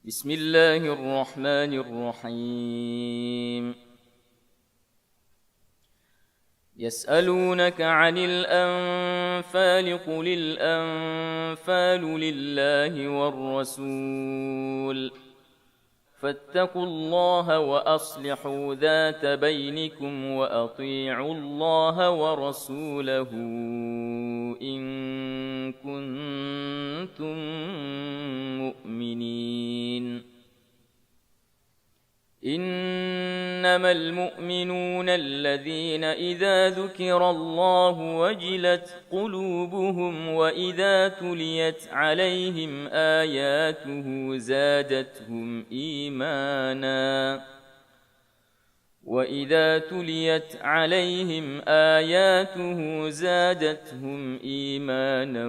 بسم الله الرحمن الرحيم. يسألونك عن الأنفال قل الأنفال لله والرسول فاتقوا الله وأصلحوا ذات بينكم وأطيعوا الله ورسوله إن كنتم مؤمنين. إنما المؤمنون الذين إذا ذكر الله وجلت قلوبهم وإذا تليت عليهم آياته زادتهم إيمانا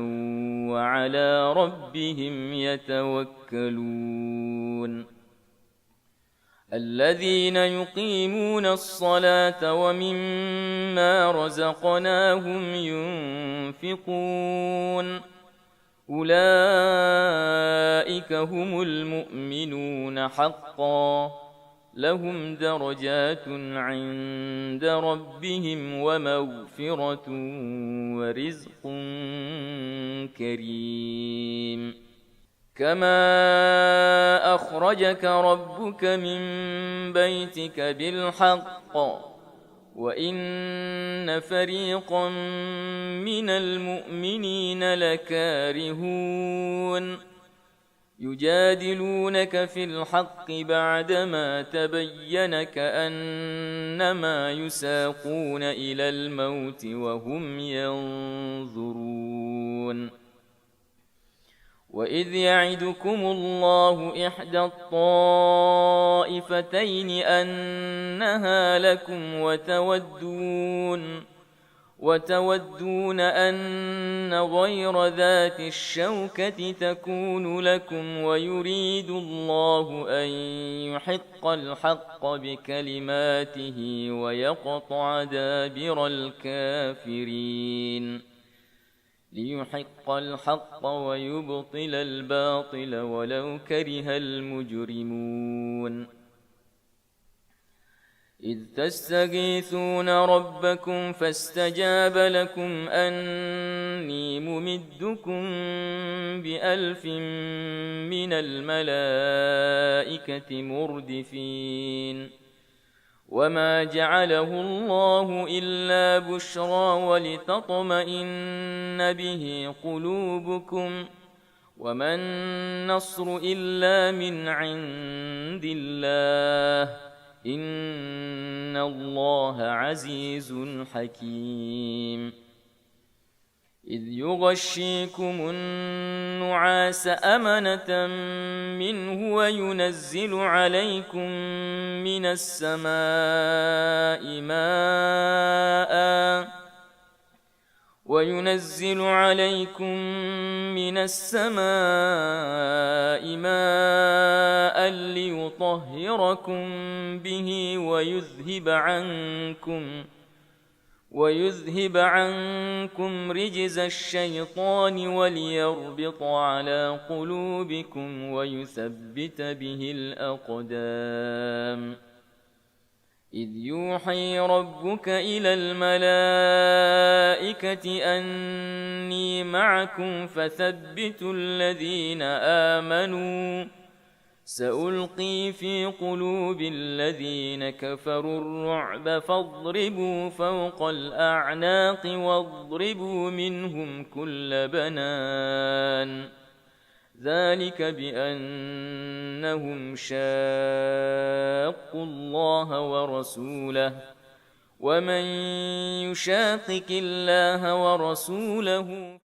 وعلى ربهم يتوكلون. الذين يقيمون الصلاة ومما رزقناهم ينفقون أولئك هم المؤمنون حقا لهم درجات عند ربهم ومغفرة ورزق كريم. كما أخرجك ربك من بيتك بالحق وإن فريقا من المؤمنين لكارهون يجادلونك في الحق بعدما تبين كأنما يساقون إلى الموت وهم ينظرون. وإذ يعدكم الله إحدى الطائفتين أنها لكم وتودون أن غير ذات الشوكة تكون لكم ويريد الله أن يحق الحق بكلماته ويقطع دابر الكافرين ليحق الحق ويبطل الباطل ولو كره المجرمون. إذ تستغيثون ربكم فاستجاب لكم أني ممدكم ب1000 من الملائكة مردفين. وما جعله الله إلا بشرى ولتطمئن به قلوبكم وما النصر إلا من عند الله إن الله عزيز حكيم. إذ يغشيكم النعاس أمنة منه وينزل عليكم من السماء ماء ليطهركم به ويذهب عنكم رجز الشيطان وليربط على قلوبكم ويثبت به الأقدام. إذ يوحي ربك إلى الملائكة أني معكم فثبتوا الذين آمنوا سألقي في قلوب الذين كفروا الرعب فاضربوا فوق الأعناق واضربوا منهم كل بنان ذلك بأنهم شاقوا الله ورسوله ومن يشاقق الله ورسوله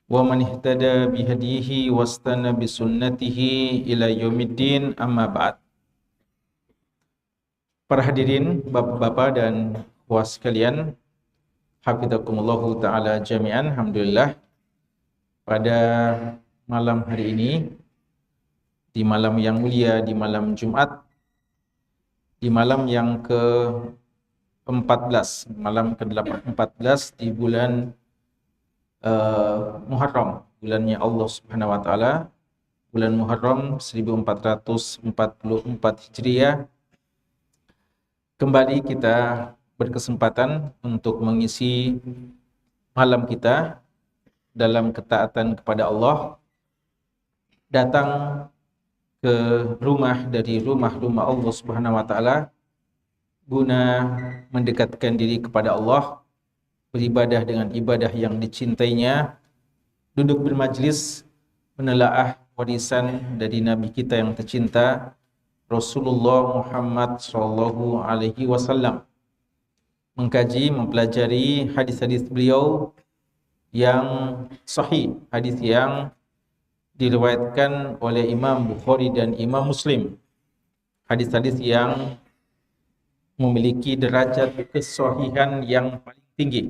wa man ihtada bihadihi wastana bisunnatihi ila yaumiddin, amma ba'd. Para hadirin, bapak-bapak dan puas sekalian, hafizakumullahu ta'ala jami'an. Alhamdulillah, pada malam hari ini, di malam yang mulia, di malam Jumat, di malam yang ke-14, malam ke-14 di bulan Muharram, bulannya Allah Subhanahu wa taala, bulan Muharram 1444 Hijriah. Kembali kita berkesempatan untuk mengisi malam kita dalam ketaatan kepada Allah, datang ke rumah dari rumah-rumah Allah Subhanahu wa taala guna mendekatkan diri kepada Allah, beribadah dengan ibadah yang dicintainya, duduk bermajlis menelaah warisan dari Nabi kita yang tercinta Rasulullah Muhammad sallallahu alaihi wasallam, mengkaji, mempelajari hadis-hadis beliau yang sahih, hadis yang diriwayatkan oleh Imam Bukhari dan Imam Muslim, hadis-hadis yang memiliki derajat kesahihan yang paling tinggi.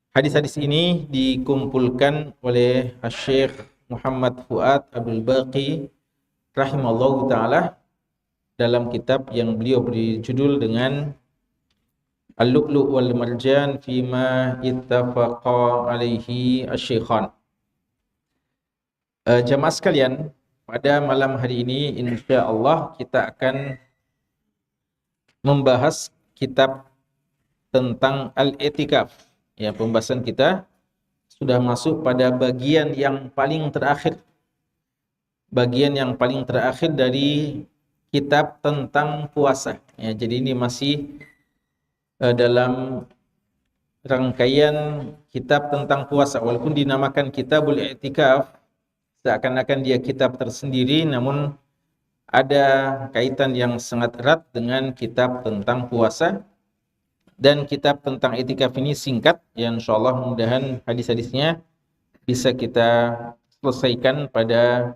Hadis-hadis ini dikumpulkan oleh Syekh Muhammad Fuad Abdul Baqi rahimallahu ta'ala dalam kitab yang beliau beri judul dengan Al-Lu'lu' wal Marjan Fima Ittafaqa Alaihi Asy-Syaikhan. Jamaah sekalian, pada malam hari ini insya-Allah kita akan membahas kitab tentang Al-I'tikaf. Ya, pembahasan kita sudah masuk pada bagian yang paling terakhir. Bagian yang paling terakhir dari kitab tentang puasa. Ya, jadi ini masih dalam rangkaian kitab tentang puasa. Walaupun dinamakan Kitabul I'tikaf, seakan-akan dia kitab tersendiri, namun ada kaitan yang sangat erat dengan kitab tentang puasa. Dan kitab tentang i'tikaf ini singkat, ya insyaallah mudah-mudahan hadis-hadisnya bisa kita selesaikan pada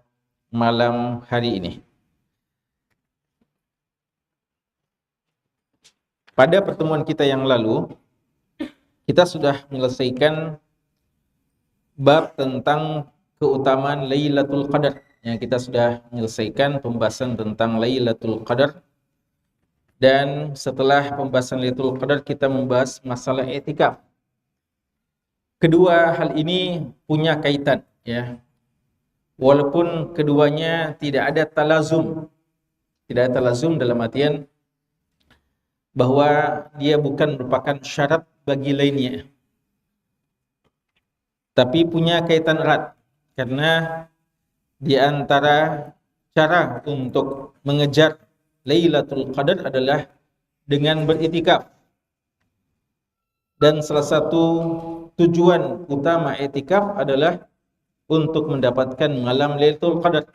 malam hari ini. Pada pertemuan kita yang lalu, kita sudah menyelesaikan bab tentang keutamaan Lailatul Qadar. Ya, kita sudah menyelesaikan pembahasan tentang Lailatul Qadar. Dan setelah pembahasan Lailatul Qadar, kita membahas masalah i'tikaf. Kedua hal ini punya kaitan, ya. Walaupun keduanya tidak ada talazum. Tidak ada talazum dalam artian bahwa dia bukan merupakan syarat bagi lainnya. Tapi punya kaitan erat, karena di antara cara untuk mengejar Lailatul Qadar adalah dengan beriktikaf. Dan salah satu tujuan utama iktikaf adalah untuk mendapatkan malam Lailatul Qadar.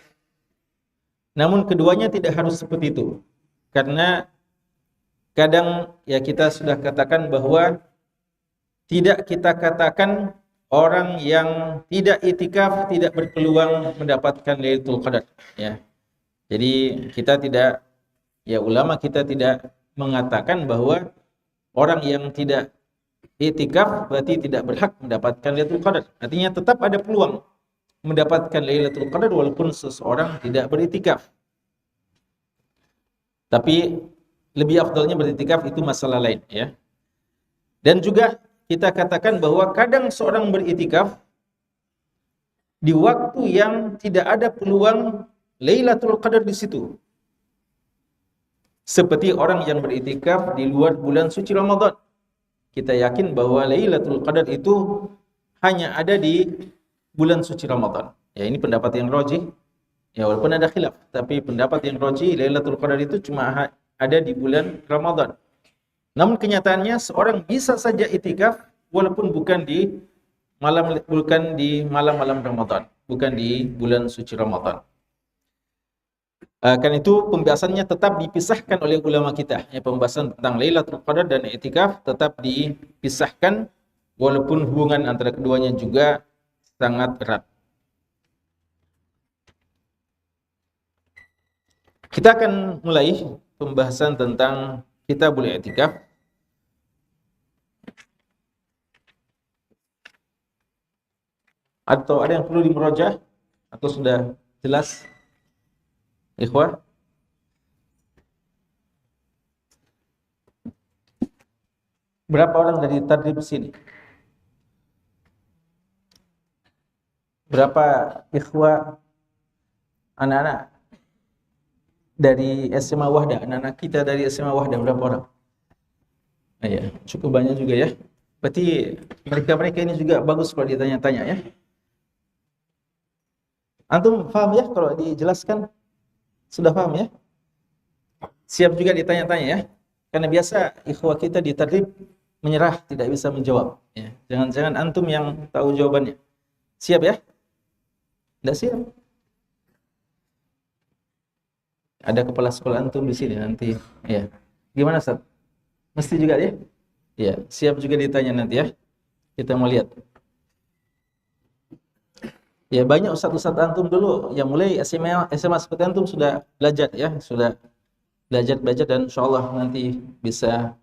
Namun keduanya tidak harus seperti itu. Karena kadang ya kita sudah katakan bahwa tidak kita katakan orang yang tidak iktikaf tidak berpeluang mendapatkan Lailatul Qadar, ya. Jadi kita tidak, ya ulama kita tidak mengatakan bahwa orang yang tidak i'tikaf berarti tidak berhak mendapatkan Lailatul Qadar. Artinya tetap ada peluang mendapatkan Lailatul Qadar walaupun seseorang tidak beriktikaf. Tapi lebih afdalnya beriktikaf itu masalah lain, ya. Dan juga kita katakan bahwa kadang seorang beriktikaf di waktu yang tidak ada peluang Lailatul Qadar di situ. Seperti orang yang beriktikaf di luar bulan suci Ramadan. Kita yakin bahwa Lailatul Qadar itu hanya ada di bulan suci Ramadan. Ya, ini pendapat yang rajih. Ya, walaupun ada khilaf, tapi pendapat yang rajih Lailatul Qadar itu cuma ada di bulan Ramadan. Namun kenyataannya seorang bisa saja iktikaf walaupun bukan di malam-malam Ramadan, bukan di bulan suci Ramadan. Karena itu pembahasannya tetap dipisahkan oleh ulama kita. Ya, pembahasan tentang Lailatul Qadar dan i'tikaf tetap dipisahkan walaupun hubungan antara keduanya juga sangat erat. Kita akan mulai pembahasan tentang Kitabul I'tikaf. Atau ada yang perlu dimurajaah atau sudah jelas? Ikhwah? Berapa orang dari tadrib sini? Berapa ikhwah anak-anak dari SMA Wahdah, anak-anak kita dari SMA Wahdah berapa orang? Ya, cukup banyak juga ya. Berarti mereka-mereka ini juga bagus kalau ditanya-tanya ya. Antum paham ya kalau dijelaskan? Sudah paham ya? Siap juga ditanya-tanya ya. Karena biasa ikhwah kita di tadrib menyerah, tidak bisa menjawab ya. Jangan-jangan antum yang tahu jawabannya. Siap ya? Tidak siap? Ada kepala sekolah antum di sini nanti ya. Gimana Ustaz? Mesti juga ya? Ya, siap juga ditanya nanti ya. Kita mau lihat. Ya, banyak ustaz-ustaz antum dulu yang mulai SMA seperti antum sudah belajar ya, sudah belajar dan insyaallah nanti bisa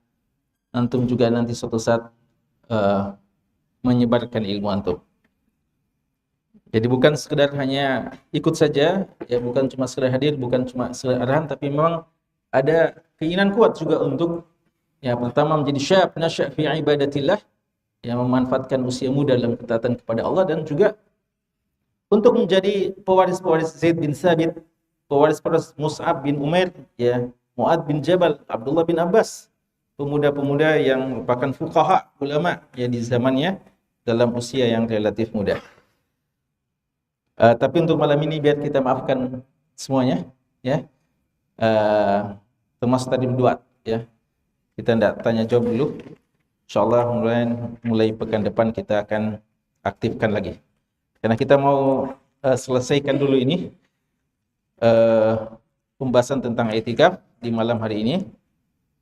antum juga nanti suatu saat menyebarkan ilmu antum. Jadi bukan sekedar hanya ikut saja, ya bukan cuma sekedar hadir, bukan cuma sekedar arahan, tapi memang ada keinginan kuat juga untuk ya pertama menjadi syab nasya' fi ibadatillah, yang memanfaatkan usia muda dalam ketaatan kepada Allah, dan juga untuk menjadi pewaris-pewaris Zaid bin Sabit, pewaris-pewaris Mus'ab bin Umair, ya, Mu'ad bin Jabal, Abdullah bin Abbas, pemuda-pemuda yang merupakan fuqaha, ulama ya di zamannya dalam usia yang relatif muda. Tapi untuk malam ini biar kita maafkan semuanya ya. Termasuk tadi berdua ya. Kita tidak tanya jawab dulu. Insyaallah mulai pekan depan kita akan aktifkan lagi. Karena kita mau selesaikan dulu ini pembahasan tentang i'tikaf di malam hari ini.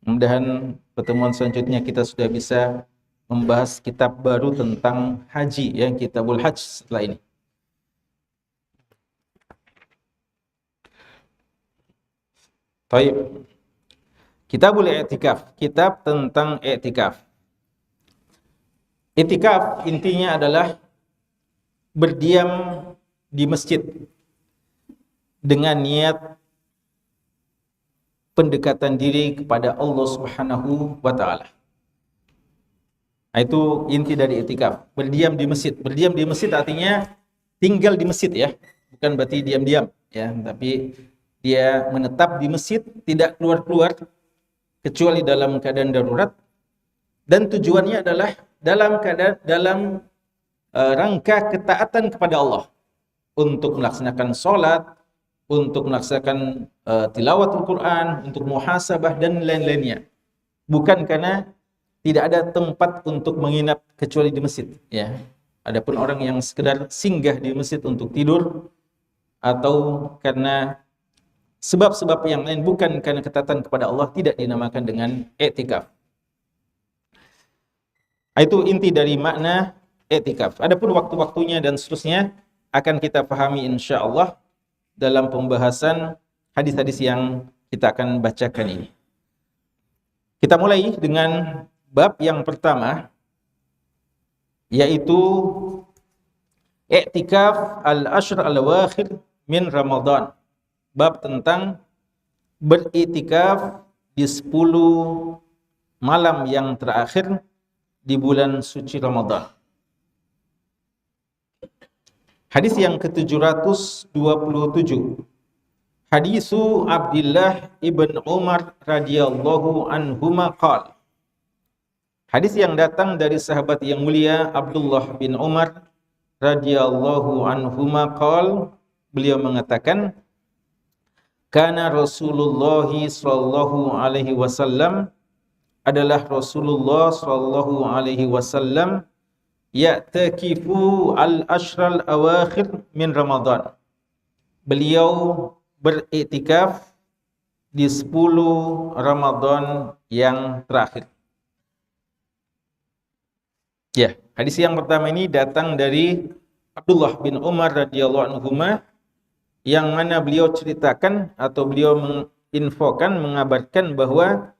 Mudah-mudahan pertemuan selanjutnya kita sudah bisa membahas kitab baru tentang haji ya, Kitabul Hajj setelah ini. Baik. Kitabul I'tikaf, kitab tentang i'tikaf. I'tikaf intinya adalah berdiam di masjid dengan niat pendekatan diri kepada Allah Subhanahu wa taala. Itu inti dari i'tikaf, berdiam di masjid. Berdiam di masjid artinya tinggal di masjid ya, bukan berarti diam-diam ya, tapi dia menetap di masjid, tidak keluar-keluar kecuali dalam keadaan darurat, dan tujuannya adalah dalam rangka ketaatan kepada Allah, untuk melaksanakan sholat, untuk melaksanakan tilawatul Quran, untuk muhasabah dan lain-lainnya. Bukan karena tidak ada tempat untuk menginap kecuali di masjid ya. Adapun orang yang sekedar singgah di masjid untuk tidur atau karena sebab-sebab yang lain bukan karena ketaatan kepada Allah, tidak dinamakan dengan i'tikaf. Itu inti dari makna i'tikaf. Adapun waktu-waktunya dan seterusnya akan kita pahami insyaallah dalam pembahasan hadis-hadis yang kita akan bacakan ini. Kita mulai dengan bab yang pertama, yaitu i'tikaf al-ashr al-awakhir min Ramadan. Bab tentang beriktikaf di 10 malam yang terakhir di bulan suci Ramadan. Hadis yang ke-727. Hadisu Abdullah ibn Umar radhiyallahu anhuma qala. Hadis yang datang dari sahabat yang mulia Abdullah bin Umar radhiyallahu anhuma qala, beliau mengatakan, kana Rasulullah sallallahu alaihi wasallam, adalah Rasulullah sallallahu alaihi wasallam, ya'takifu al-ashral awakhir min Ramadan. Beliau beriktikaf di 10 Ramadan yang terakhir. Ya, hadis yang pertama ini datang dari Abdullah bin Umar radhiyallahu anhuma, yang mana beliau ceritakan atau beliau menginfokan, mengabarkan bahwa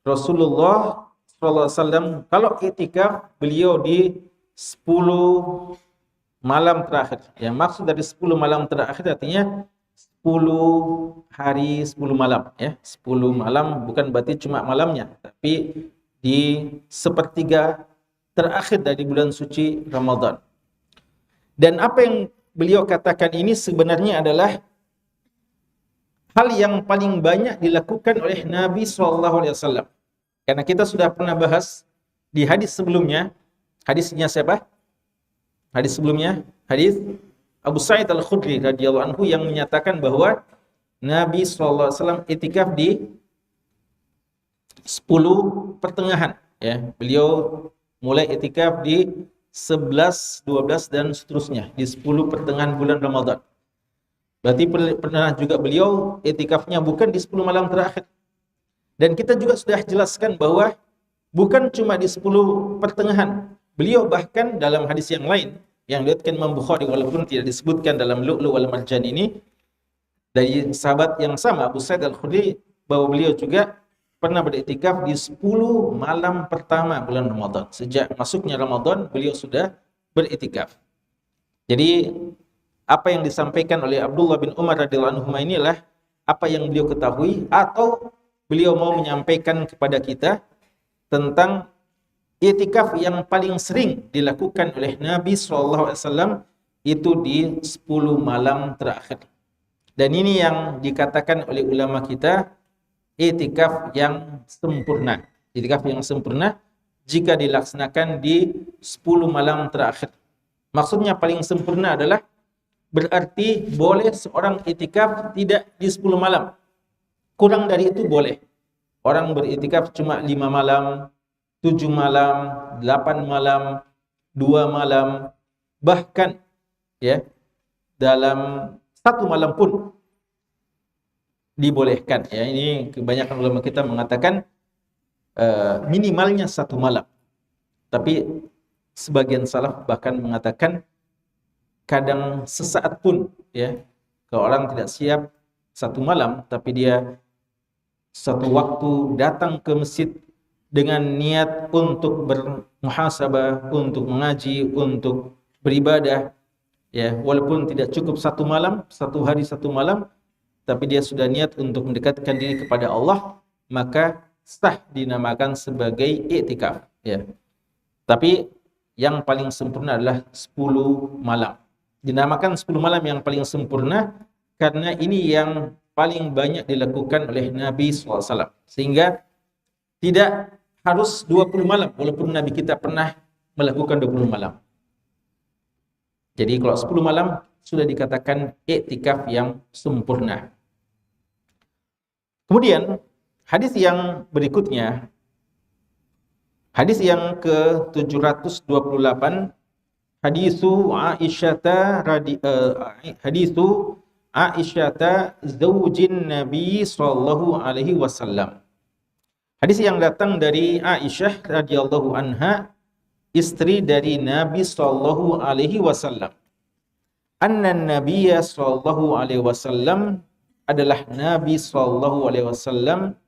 Rasulullah SAW kalau iktikaf beliau di 10 malam terakhir. Yang maksud dari 10 malam terakhir artinya 10 hari 10 malam ya. 10 malam bukan berarti cuma malamnya, tapi di sepertiga terakhir dari bulan suci Ramadan. Dan apa yang beliau katakan ini sebenarnya adalah hal yang paling banyak dilakukan oleh Nabi SAW. Karena kita sudah pernah bahas di hadis sebelumnya. Hadisnya siapa? Hadis sebelumnya, hadis Abu Sa'id Al-Khudri radhiyallahu anhu yang menyatakan bahwa Nabi SAW itikaf di 10 pertengahan ya. Beliau mulai itikaf di 11, 12 dan seterusnya di 10 pertengahan bulan Ramadan. Berarti pernah juga beliau itikafnya bukan di 10 malam terakhir. Dan kita juga sudah jelaskan bahwa bukan cuma di 10 pertengahan. Beliau bahkan dalam hadis yang lain yang diriwayatkan Imam Bukhari walaupun tidak disebutkan dalam Lu'lu' wal Marjan ini, dari sahabat yang sama Abu Sa'id Al-Khudri, bahwa beliau juga pernah beriktikaf di 10 malam pertama bulan Ramadan. Sejak masuknya Ramadan, beliau sudah beriktikaf. Jadi, apa yang disampaikan oleh Abdullah bin Umar radhiyallahu anhu inilah apa yang beliau ketahui atau beliau mau menyampaikan kepada kita tentang iktikaf yang paling sering dilakukan oleh Nabi SAW itu di 10 malam terakhir. Dan ini yang dikatakan oleh ulama kita iktikaf yang sempurna. Iktikaf yang sempurna jika dilaksanakan di 10 malam terakhir. Maksudnya paling sempurna adalah berarti boleh seorang iktikaf tidak di 10 malam. Kurang dari itu boleh. Orang beriktikaf cuma 5 malam, 7 malam, 8 malam, 2 malam, bahkan ya dalam 1 malam pun dibolehkan ya. Ini kebanyakan ulama kita mengatakan minimalnya 1 malam. Tapi sebagian salaf bahkan mengatakan kadang sesaat pun ya. Kalau orang tidak siap 1 malam tapi dia satu waktu datang ke masjid dengan niat untuk bermuhasabah, untuk mengaji, untuk beribadah ya, walaupun tidak cukup 1 malam, 1 hari 1 malam, tapi dia sudah niat untuk mendekatkan diri kepada Allah, maka sah dinamakan sebagai iktikaf ya. Tapi yang paling sempurna adalah 10 malam. Dinamakan 10 malam yang paling sempurna karena ini yang paling banyak dilakukan oleh Nabi SAW. Sehingga tidak harus 20 malam, walaupun Nabi kita pernah melakukan 20 malam. Jadi kalau 10 malam sudah dikatakan iktikaf yang sempurna. Kemudian hadis yang berikutnya, hadis yang ke-728, hadisu Aisyata zaujin Nabi sallallahu alaihi wasallam. Hadis yang datang dari Aisyah radhiyallahu anha, istri dari Nabi sallallahu alaihi wasallam. Anna Nabiyya sallallahu alaihi wasallam, adalah Nabi sallallahu alaihi wasallam,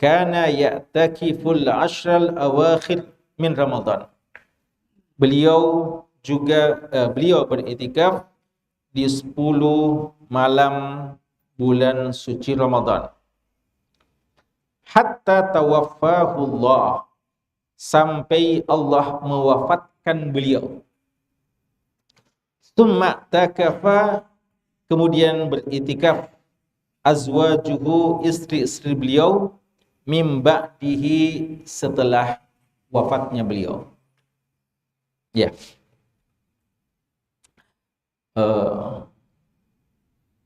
kana ya'takiful ashral awakhir min Ramadan. Beliau beriktikaf di 10 malam bulan suci Ramadan. Hatta tawaffahullah, sampai Allah mewafatkan beliau. Tsumma takafa, kemudian beriktikaf azwajuhu, istri-istri beliau, mim ba'dihi, setelah wafatnya beliau. Ya.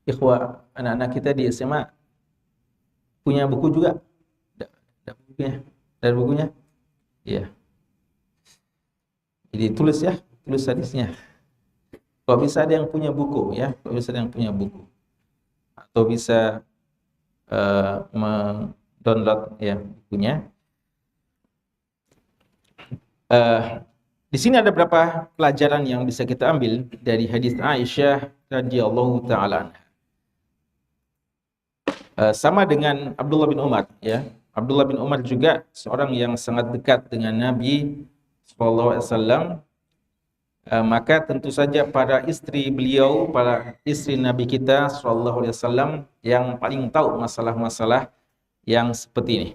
Ikhwah, anak-anak kita di SMA punya buku juga? Ada bukunya? Ada bukunya? Iya. Jadi tulis ya, tulis hadisnya. Kalau bisa ada yang punya buku ya, kalau bisa ada yang punya buku. Atau bisa mendownload ya bukunya. Di sini ada beberapa pelajaran yang bisa kita ambil dari hadis Aisyah radhiyallahu taala anha. Sama dengan Abdullah bin Umar, ya. Abdullah bin Umar juga seorang yang sangat dekat dengan Nabi sallallahu alaihi wasallam. Maka tentu saja para istri beliau, para istri Nabi kita sallallahu alaihi wasallam yang paling tahu masalah-masalah yang seperti ini.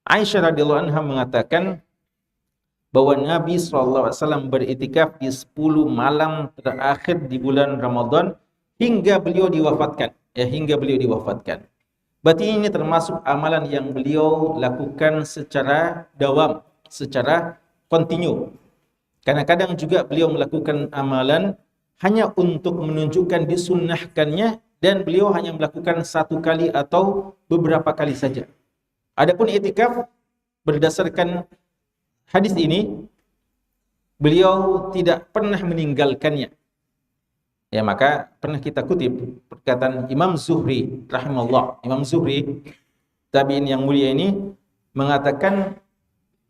Aisyah radhiyallahu anha mengatakan bahwa Nabi SAW beriktikaf di 10 malam terakhir di bulan Ramadan hingga beliau diwafatkan. Hingga beliau diwafatkan. Berarti ini termasuk amalan yang beliau lakukan secara dawam, secara kontinu. Kadang-kadang juga beliau melakukan amalan hanya untuk menunjukkan disunnahkannya dan beliau hanya melakukan satu kali atau beberapa kali saja. Adapun iktikaf berdasarkan hadis ini, beliau tidak pernah meninggalkannya. Ya, maka pernah kita kutip perkataan Imam Zuhri rahimahullah. Imam Zuhri, tabi'in yang mulia ini, mengatakan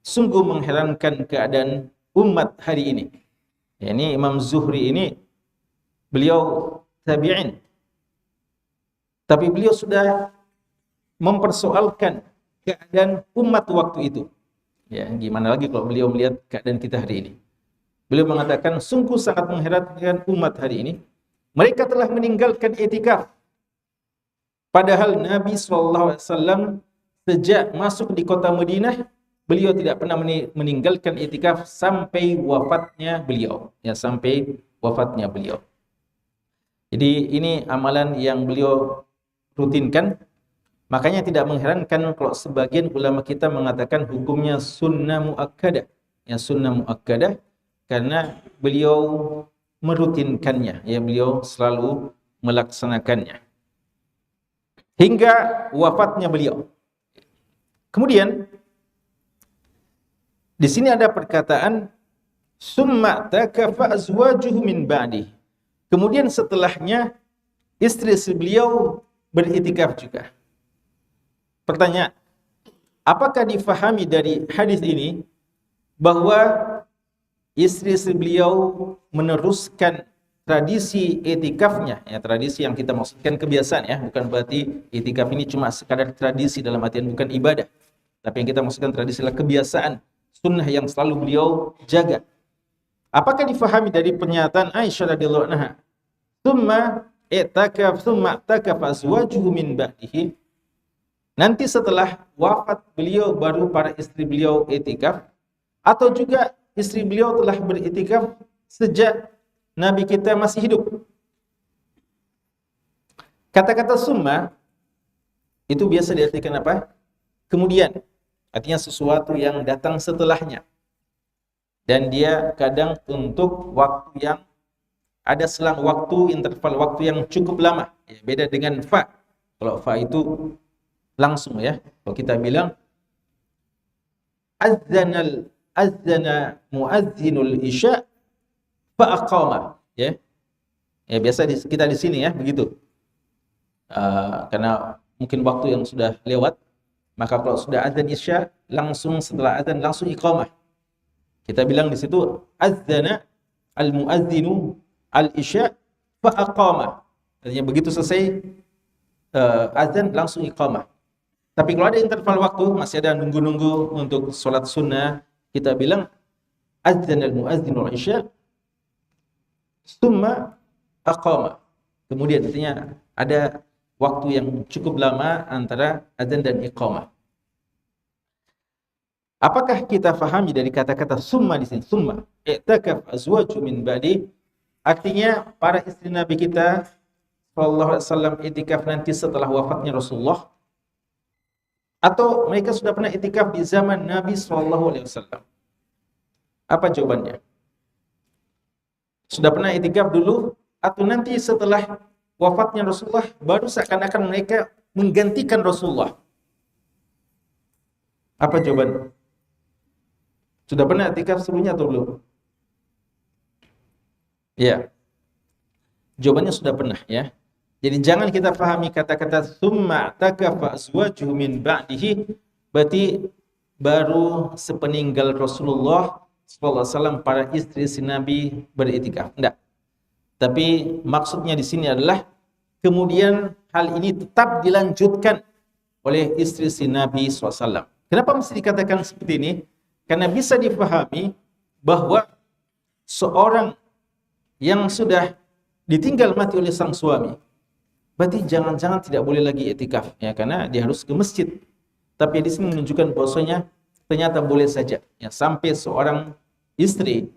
sungguh mengherankan keadaan umat hari ini. Ya, ini Imam Zuhri ini, beliau tabi'in. Tapi beliau sudah mempersoalkan keadaan umat waktu itu. Ya, gimana lagi kalau beliau melihat keadaan kita hari ini. Beliau mengatakan sungguh sangat mengherankan umat hari ini. Mereka telah meninggalkan iktikaf. Padahal Nabi SAW sejak masuk di kota Madinah, beliau tidak pernah meninggalkan iktikaf sampai wafatnya beliau. Ya, sampai wafatnya beliau. Jadi ini amalan yang beliau rutinkan. Makanya tidak mengherankan kalau sebagian ulama kita mengatakan hukumnya sunnah muakkadah. Ya, sunnah muakkadah karena beliau merutinkannya, ya, beliau selalu melaksanakannya hingga wafatnya beliau. Kemudian di sini ada perkataan summa takafa azwajuhu min ba'di. Kemudian setelahnya istri beliau beriktikaf juga. Pertanyaan, apakah difahami dari hadis ini bahwa istri beliau meneruskan tradisi iktikafnya, ya, tradisi yang kita maksudkan kebiasaan, ya, bukan berarti iktikaf ini cuma sekadar tradisi dalam artian bukan ibadah, tapi yang kita maksudkan tradisi adalah kebiasaan, sunnah yang selalu beliau jaga. Apakah difahami dari pernyataan Aisyah radhiyallahu anha, "Tsumma i'takaf tsumma i'takaf azwajuhu min ba'dihi." Nanti setelah wafat beliau baru para istri beliau iktikaf, atau juga istri beliau telah beriktikaf sejak Nabi kita masih hidup. Kata-kata summa itu biasa diartikan apa? Kemudian. Artinya sesuatu yang datang setelahnya. Dan dia kadang untuk waktu yang ada selang waktu, interval waktu yang cukup lama. Ya, beda dengan fa. Kalau fa itu langsung, ya. Kalau kita bilang azzana muazzinul isya fa aqama, ya. Ya, biasa kita di sini, ya, begitu. Karena mungkin waktu yang sudah lewat, maka kalau sudah azan isya, langsung setelah azan langsung iqamah. Kita bilang di situ azzana al muazzinu al isya fa aqama. Artinya begitu selesai azan langsung iqamah. Tapi kalau ada interval waktu, masih ada nunggu-nunggu untuk sholat sunnah, kita bilang adzan al-mu'adzinu al-isya tsumma aqama. Kemudian artinya ada waktu yang cukup lama antara adzan dan iqamah. Apakah kita fahami dari kata-kata summa di sini? Summa i'takaf azwaju min ba'di, artinya para istri Nabi kita sallallahu alaihi wasallam iktikaf nanti setelah wafatnya Rasulullah, atau mereka sudah pernah iktikaf di zaman Nabi SAW? Apa jawabannya? Sudah pernah iktikaf dulu, atau nanti setelah wafatnya Rasulullah baru seakan-akan mereka menggantikan Rasulullah? Apa jawabannya? Sudah pernah iktikaf sebelumnya atau belum? Ya. Jawabannya sudah pernah, ya. Jadi jangan kita pahami kata-kata summa takafa azwajuhu min ba'dihi berarti baru sepeninggal Rasulullah sallallahu alaihi wasallam para istri si Nabi beriktikaf. Enggak. Tapi maksudnya di sini adalah kemudian hal ini tetap dilanjutkan oleh istri si Nabi SAW. Kenapa mesti dikatakan seperti ini? Karena bisa dipahami bahwa seorang yang sudah ditinggal mati oleh sang suami, berarti jangan-jangan tidak boleh lagi iktikaf, ya, karena dia harus ke masjid. Tapi di sini menunjukkan bahwasanya ternyata boleh saja, ya, sampai seorang istri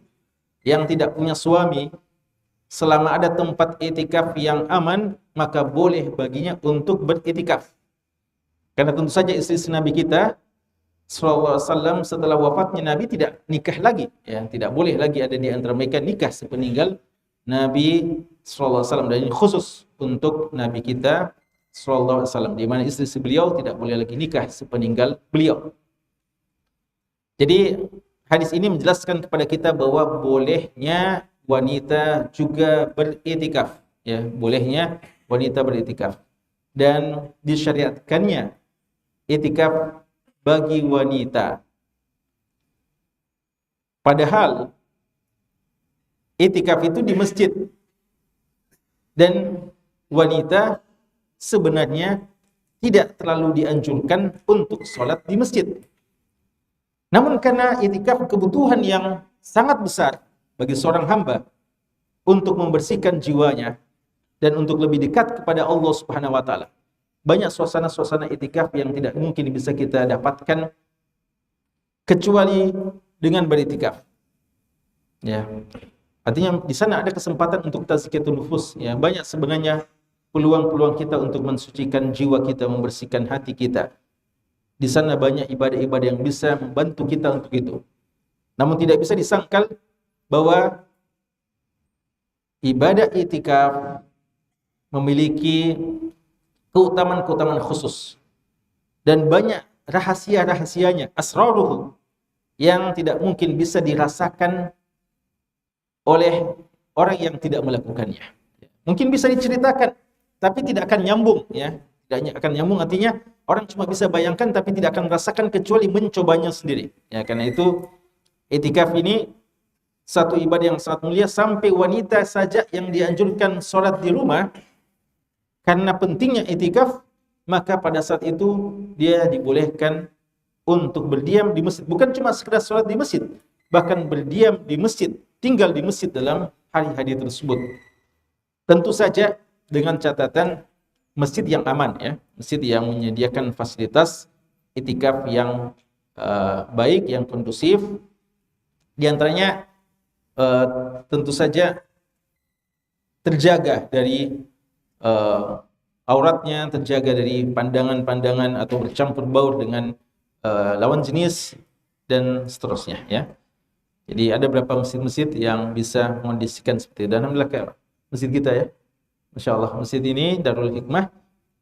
yang tidak punya suami, selama ada tempat iktikaf yang aman, maka boleh baginya untuk beriktikaf. Karena tentu saja istri Nabi kita sallallahu alaihi wasallam setelah wafatnya Nabi tidak nikah lagi, ya, tidak boleh lagi ada di antara mereka nikah sepeninggal Nabi sallallahu alaihi wasallam, dan ini khusus untuk Nabi kita sallallahu alaihi wasallam, di mana istri beliau tidak boleh lagi nikah sepeninggal beliau. Jadi hadis ini menjelaskan kepada kita bahwa bolehnya wanita juga beriktikaf, ya, bolehnya wanita beriktikaf, dan disyariatkannya iktikaf bagi wanita. Padahal iktikaf itu di masjid, dan wanita sebenarnya tidak terlalu dianjurkan untuk sholat di masjid. Namun karena iktikaf kebutuhan yang sangat besar bagi seorang hamba untuk membersihkan jiwanya dan untuk lebih dekat kepada Allah Subhanahu wa taala, banyak suasana-suasana iktikaf yang tidak mungkin bisa kita dapatkan kecuali dengan beriktikaf. Ya. Artinya di sana ada kesempatan untuk tazkiyatun nufus, ya. Banyak sebenarnya peluang-peluang kita untuk mensucikan jiwa kita, membersihkan hati kita. Di sana banyak ibadah-ibadah yang bisa membantu kita untuk itu. Namun tidak bisa disangkal bahwa ibadah iktikaf memiliki keutamaan-keutamaan khusus dan banyak rahasia-rahasianya, asraruhu, yang tidak mungkin bisa dirasakan oleh orang yang tidak melakukannya. Mungkin bisa diceritakan, tapi tidak akan nyambung, ya. Tidak akan nyambung, artinya orang cuma bisa bayangkan tapi tidak akan merasakan kecuali mencobanya sendiri. Ya, karena itu iktikaf ini satu ibadah yang sangat mulia, sampai wanita saja yang dianjurkan sholat di rumah. Karena pentingnya iktikaf, maka pada saat itu dia dibolehkan untuk berdiam di masjid. Bukan cuma sekedar sholat di masjid, bahkan berdiam di masjid, tinggal di masjid dalam hari-hari tersebut. Tentu saja dengan catatan masjid yang aman, ya, masjid yang menyediakan fasilitas iktikaf yang baik, yang kondusif. Di antaranya tentu saja terjaga dari auratnya, terjaga dari pandangan-pandangan atau bercampur baur dengan lawan jenis dan seterusnya, ya. Jadi ada beberapa masjid-masjid yang bisa mengondisikan seperti itu. Dan alhamdulillah kayak masjid kita, ya, Masya Allah, masjid ini Darul Hikmah,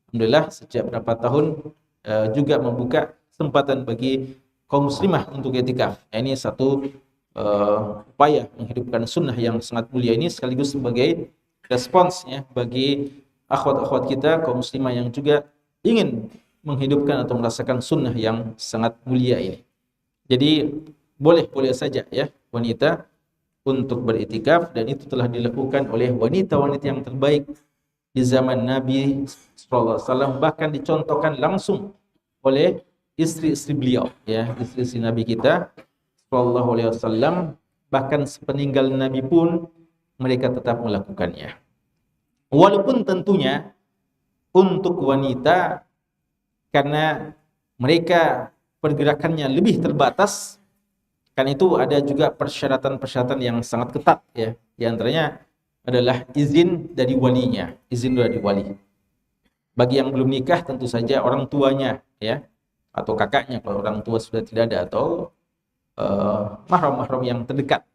alhamdulillah sejak berapa tahun juga membuka kesempatan bagi kaum muslimah untuk iktikaf. Ini satu upaya menghidupkan sunnah yang sangat mulia ini, sekaligus sebagai respons, ya, bagi akhwat-akhwat kita kaum muslimah yang juga ingin menghidupkan atau merasakan sunnah yang sangat mulia ini. Jadi boleh-boleh saja, ya, wanita untuk beriktikaf, dan itu telah dilakukan oleh wanita-wanita yang terbaik di zaman Nabi sallallahu alaihi wasallam, bahkan dicontohkan langsung oleh istri-istri beliau, ya, istri-istri Nabi kita sallallahu alaihi wasallam, bahkan sepeninggal Nabi pun mereka tetap melakukannya. Walaupun tentunya untuk wanita, karena mereka pergerakannya lebih terbatas, kan itu ada juga persyaratan-persyaratan yang sangat ketat, ya. Di antaranya adalah izin dari walinya, izin dari wali. Bagi yang belum nikah tentu saja orang tuanya, ya, atau kakaknya kalau orang tua sudah tidak ada, atau mahram-mahram yang terdekat.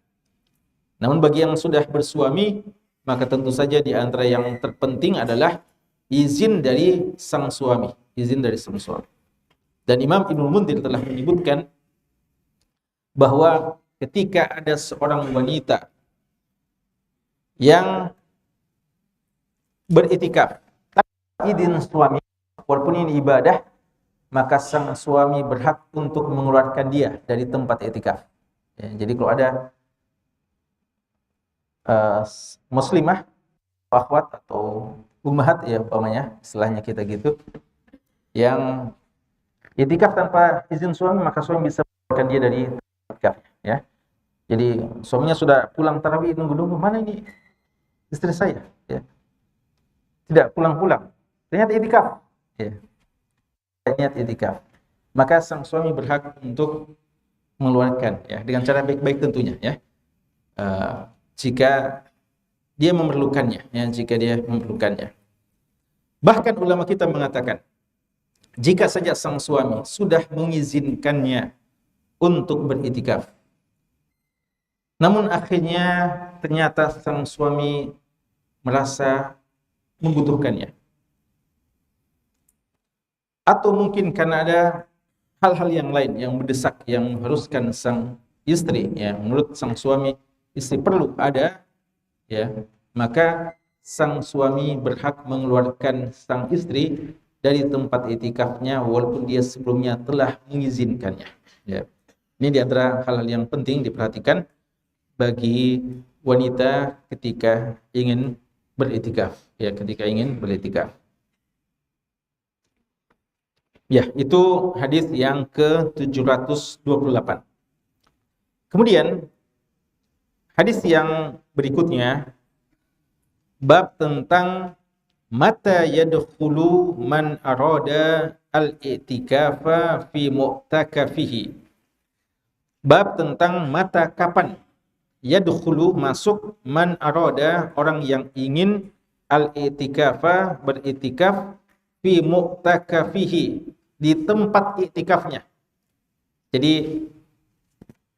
Namun bagi yang sudah bersuami, maka tentu saja di antara yang terpenting adalah izin dari sang suami, izin dari sang suami. Dan Imam Ibnu Munzir telah menyebutkan bahwa ketika ada seorang wanita yang beriktikaf tanpa izin suami, walaupun ini ibadah, maka sang suami berhak untuk mengeluarkan dia dari tempat iktikaf. Ya, jadi kalau ada muslimah, akhwat atau ummahat ya umpamanya, istilahnya kita gitu, yang itikaf tanpa izin suami, maka suami bisa mengeluarkan dia dari itikaf, ya. Jadi suaminya sudah pulang tarawih, nunggu-nunggu, mana ini istri saya, ya. Tidak pulang-pulang. Ternyata itikaf, ya. Niat itikaf. Maka sang suami berhak untuk mengeluarkan, ya, dengan cara baik-baik tentunya, ya. Jika dia memerlukannya, ya, jika dia memerlukannya. Bahkan ulama kita mengatakan, jika saja sang suami sudah mengizinkannya untuk beritikaf, namun akhirnya ternyata sang suami merasa membutuhkannya, atau mungkin karena ada hal-hal yang lain yang mendesak, yang mengharuskan sang istri, ya, menurut sang suami istri perlu ada, ya, maka sang suami berhak mengeluarkan sang istri dari tempat itikafnya walaupun dia sebelumnya telah mengizinkannya, ya. Ini di antara hal-hal yang penting diperhatikan bagi wanita ketika ingin beritikaf, ya, ketika ingin beritikaf. Ya, itu hadis yang ke-728. Kemudian hadis yang berikutnya, bab tentang mata yadkhulu man arada al-i'tikafa fi mu'takafihi. Bab tentang mata kapan yadkhulu masuk man arada orang yang ingin al-i'tikafa beritikaf fi mu'takafihi di tempat i'tikafnya. Jadi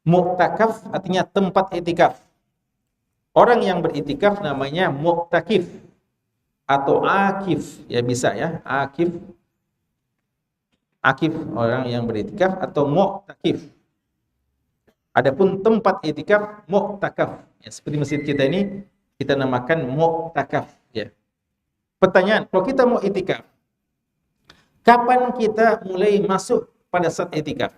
mu'takaf artinya tempat i'tikaf. Orang yang beritikaf namanya mu'takif atau akif, ya, bisa ya, akif orang yang beritikaf atau mu'takif. Adapun tempat i'tikaf mu'takaf, ya, seperti masjid kita ini kita namakan mu'takaf, ya. Pertanyaan, kalau kita mau i'tikaf, kapan kita mulai masuk pada saat i'tikaf?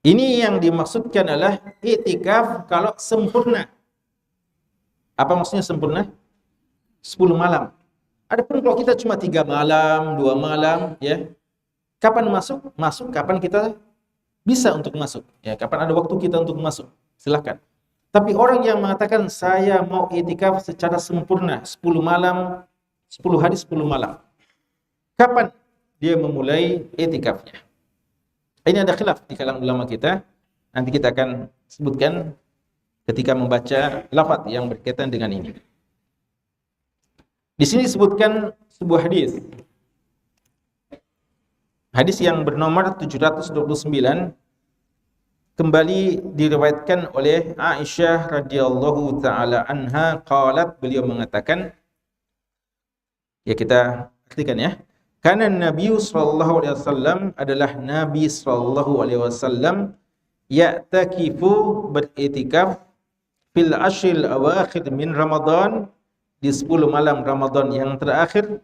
Ini yang dimaksudkan adalah i'tikaf kalau sempurna. Apa maksudnya sempurna? 10 malam. Adapun kalau kita cuma 3 malam, 2 malam, ya. Kapan masuk? Masuk kapan kita bisa untuk masuk. Ya, kapan ada waktu kita untuk masuk. Silakan. Tapi orang yang mengatakan saya mau i'tikaf secara sempurna 10 malam, 10 hari 10 malam. Kapan dia memulai i'tikafnya? Ini ada khilaf di kalangan ulama kita. Nanti kita akan sebutkan ketika membaca lafaz yang berkaitan dengan ini. Di sini disebutkan sebuah hadis. Hadis yang bernomor 729 kembali diriwayatkan oleh Aisyah radhiyallahu taala anha qalat, beliau mengatakan, ya, kita artikan ya. Karena Nabi sallallahu alaihi wasallam adalah Nabi sallallahu alaihi wasallam ya'takifu beritikaf fil ashril awakhir min Ramadan, di 10 malam Ramadan yang terakhir.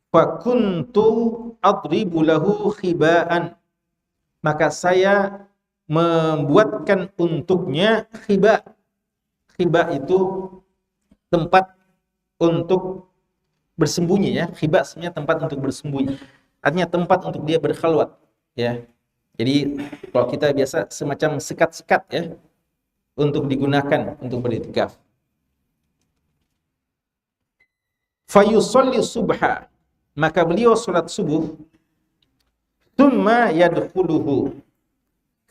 Fa kuntu adribu lahu khibaan, maka saya membuatkan untuknya khiba. Khiba itu tempat untuk bersembunyi, ya. Khiba sebenarnya tempat untuk bersembunyi. Artinya tempat untuk dia berkhalwat, ya. Jadi kalau kita biasa semacam sekat-sekat, ya, untuk digunakan untuk beritikaf. Fayusalli subha, maka beliau salat subuh. Tsumma yadkhuluhu,